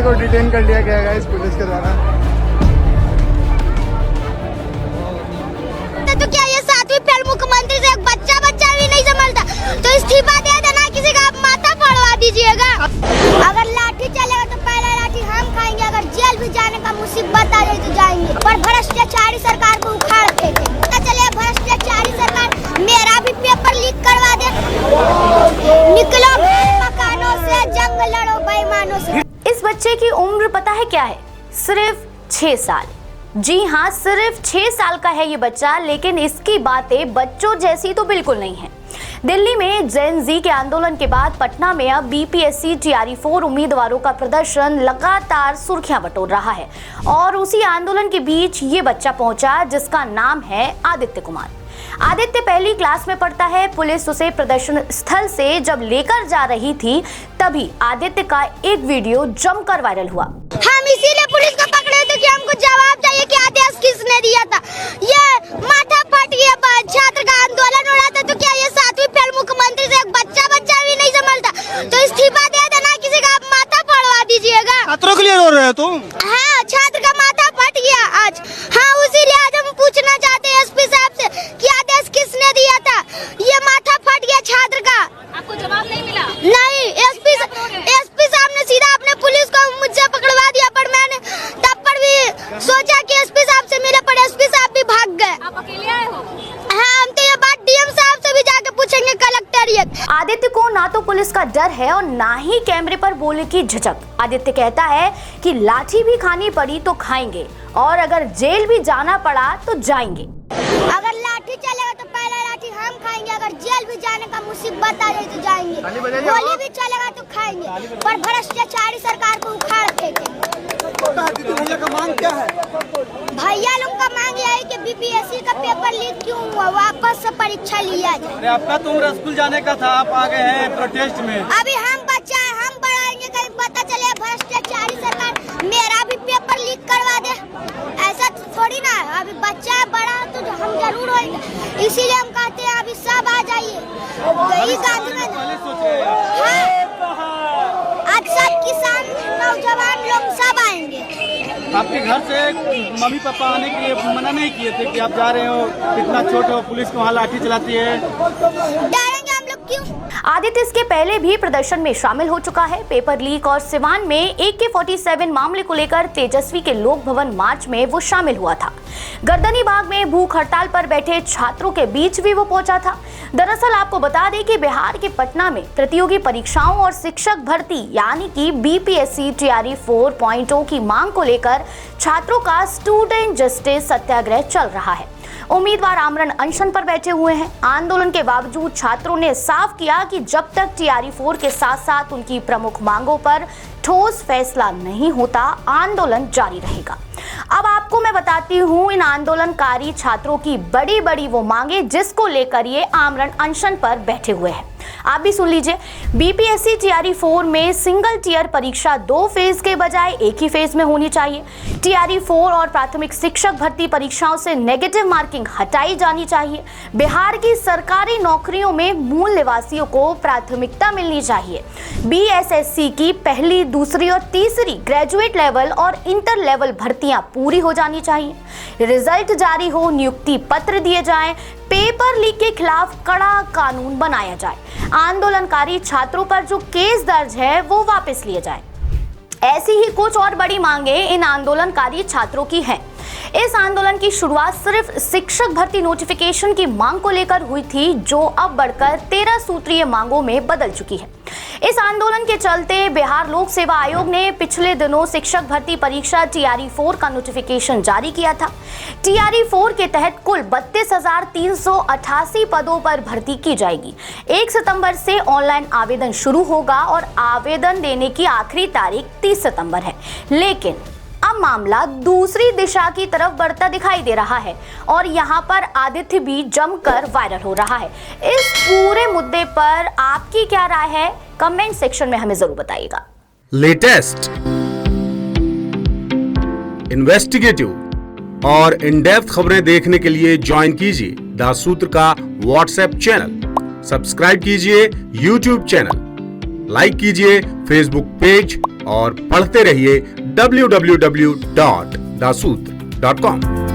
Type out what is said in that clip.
को डिटेन कर लिया गया है इस पुलिस के द्वारा। तो क्या ये 7वीं फेल मुख्यमंत्री से एक बच्चा भी नहीं संभलता तो इस्तीफा दे देना, किसी का आप माथा फाड़वा दीजिएगा। अगर लाठी चलेगा तो पहला लाठी हम खाएंगे, अगर जेल भी जाने का मुसीबत आ जाए तो जाएंगे। पर भ्रष्टाचारी सरकार को उखाड़ फेंके। पता चले भ्रष्टाचारी सरकार मेरा भी पेपर लीक करवा दे। निकलो मकानों से, जंग लड़ो बेईमानों से। इस बच्चे की उम्र पता है क्या है? सिर्फ 6 साल। जी हाँ, सिर्फ 6 साल का है ये बच्चा, लेकिन इसकी बातें बच्चों जैसी तो बिल्कुल नहीं है। दिल्ली में जेन जी के आंदोलन के बाद पटना में अब बीपीएससी TRE-4 उम्मीदवारों का प्रदर्शन लगातार सुर्खियां बटोर रहा है और उसी आंदोलन के बीच ये बच्चा पहुंचा जिसका नाम है आदित्य कुमार। आदित्य पहली क्लास में पढ़ता है। पुलिस उसे प्रदर्शन स्थल से जब लेकर जा रही थी तभी आदित्य का एक वीडियो जमकर वायरल हुआ। हम इसीलिए पुलिस को पकड़े थे कि हमको जवाब चाहिए कि आदेश किसने दिया था। ये माथा फट गया, छात्र का आंदोलन हो रहा था तो क्या ये 7वीं फेल मुख्यमंत्री से एक बच्चा भी नहीं संभलता तो इस्तीफा दे देना, किसी का आप माथा फाड़वा दीजिएगा। छात्रों के लिए रो रहे हो तुम? हाँ, छात्र का माथा फट गया आज। हाँ, उसीलिए आज हम पूछना चाहते हैं एसपी साहब से कि आदेश किसने दिया था। ये माथा फट गया छात्र का। आपको जवाब नहीं मिला? नहीं, एसपी साहब ने सीधा अपने पुलिस को मुझसे पकड़वा दिया, पर मैंने तब पर भी सोचा कि एसपी साहब से मिले, पर एसपी साहब भी भाग गए। आप अकेले आए हो? हाँ, हम तो ये बात डीएम साहब से भी जाके पूछेंगे कलेक्टेरिएट। आदित्य को ना तो पुलिस का डर है और ना ही कैमरे पर बोलने की झिझक। आदित्य कहता है कि लाठी भी खानी पड़ी तो खाएंगे और अगर जेल भी जाना पड़ा तो जाएंगे। अगर लाठी चलेगा तो पहला लाठी हम खाएंगे, अगर जेल भी जाने का मुसीबत आ जाए तो जाएंगे। गोली भी चलेगा तो खाएंगे, पर भ्रष्टाचारी सरकार को उखाड़ फेंके। भैया का मांग क्या है? भैया लोग का मांग यह है कि बीपीएससी का पेपर लीक क्यों हुआ, वापस से परीक्षा लिया जाए। अरे आपका तो उम्र स्कूल जाने का था, आप आ गए हैं प्रोटेस्ट में। अभी हम बच्चा है, हम बढ़ाएंगे, कहीं पता चले भ्रष्टाचारी सरकार मेरा भी पेपर लीक करवा दे। ऐसा थोड़ी ना, अभी बच्चा है, बड़ा तो हम जरूर होंगे। इसीलिए हम कहते हैं अभी सब आ जाइए। आज सब किसान नौजवान लोग सब आएंगे। आपके घर से मम्मी पापा आने के लिए मना नहीं किए थे कि आप जा रहे हो, कितना छोटे हो, पुलिस को वहाँ लाठी चलाती है? डरेंगे हम लोग क्यों? आदित्य इसके पहले भी प्रदर्शन में शामिल हो चुका है। पेपर लीक और सिवान में AK-47 मामले को लेकर तेजस्वी के लोक भवन मार्च में वो शामिल हुआ था। गर्दनी बाग में भूख हड़ताल पर बैठे छात्रों के बीच भी वो पहुंचा था। दरअसल आपको बता दें कि बिहार के पटना में प्रतियोगी परीक्षाओं और शिक्षक भर्ती यानी कि BPSC TRE-4.0 की मांग को लेकर छात्रों का स्टूडेंट जस्टिस सत्याग्रह चल रहा है। उम्मीदवार आमरण अनशन पर बैठे हुए हैं। आंदोलन के बावजूद छात्रों ने साफ किया कि जब तक TRE-4 के साथ साथ उनकी प्रमुख मांगों पर ठोस फैसला नहीं होता, आंदोलन जारी रहेगा। अब आपको मैं बताती हूँ इन आंदोलनकारी छात्रों की बड़ी बड़ी वो मांगे जिसको लेकर ये आमरण अनशन पर बैठे हुए हैं। आप भी सुन लीजिए। BPSC TRE-4 में सिंगल टियर परीक्षा 2 फेज के बजाय एक ही फेज में होनी चाहिए। TRE-4 और प्राथमिक शिक्षक भर्ती परीक्षाओं से नेगेटिव मार्किंग हटाई जानी चाहिए। बिहार की सरकारी नौकरियों में मूल निवासियों को प्राथमिकता मिलनी चाहिए। BSSC की पहली, दूसरी और तीसरी ग्रेजुएट लेवल और इंटर लेवल भर्तियां पूरी हो जानी चाहिए। रिजल्ट जारी हो, नियुक्ति पत्र दिए जाएं, पेपर लीक के खिलाफ कड़ा कानून बनाया जाए, आंदोलनकारी छात्रों पर जो केस दर्ज है वो वापस लिए जाए। ऐसी ही कुछ और बड़ी मांगे इन आंदोलनकारी छात्रों की हैं। इस आंदोलन की शुरुआत सिर्फ शिक्षक भर्ती नोटिफिकेशन की मांग को लेकर हुई थी, जो अब बढ़कर 13 सूत्रीय मांगों में बदल चुकी है। इस आंदोलन के चलते बिहार लोक सेवा आयोग ने पिछले दिनों शिक्षक भर्ती परीक्षा TRE-4 का नोटिफिकेशन जारी किया था। TRE-4 के तहत कुल 32,388 पदों पर भर्ती की जाएगी। 1 सितंबर से ऑनलाइन आवेदन शुरू होगा और आवेदन देने की आखिरी तारीख 30 सितंबर है। लेकिन अब मामला दूसरी दिशा की तरफ बढ़ता दिखाई दे रहा है और यहाँ पर आदित्य भी जमकर वायरल हो रहा है। इस पूरे मुद्दे पर आपकी क्या राय है? कमेंट सेक्शन में हमें जरूर बताइएगा। लेटेस्ट, इन्वेस्टिगेटिव और इन डेप्थ खबरें देखने के लिए ज्वाइन कीजिए द सूत्र का व्हाट्सएप चैनल, सब्सक्राइब कीजिए यूट्यूब चैनल, लाइक कीजिए फेसबुक पेज और पढ़ते रहिए www.daसूत्र.com।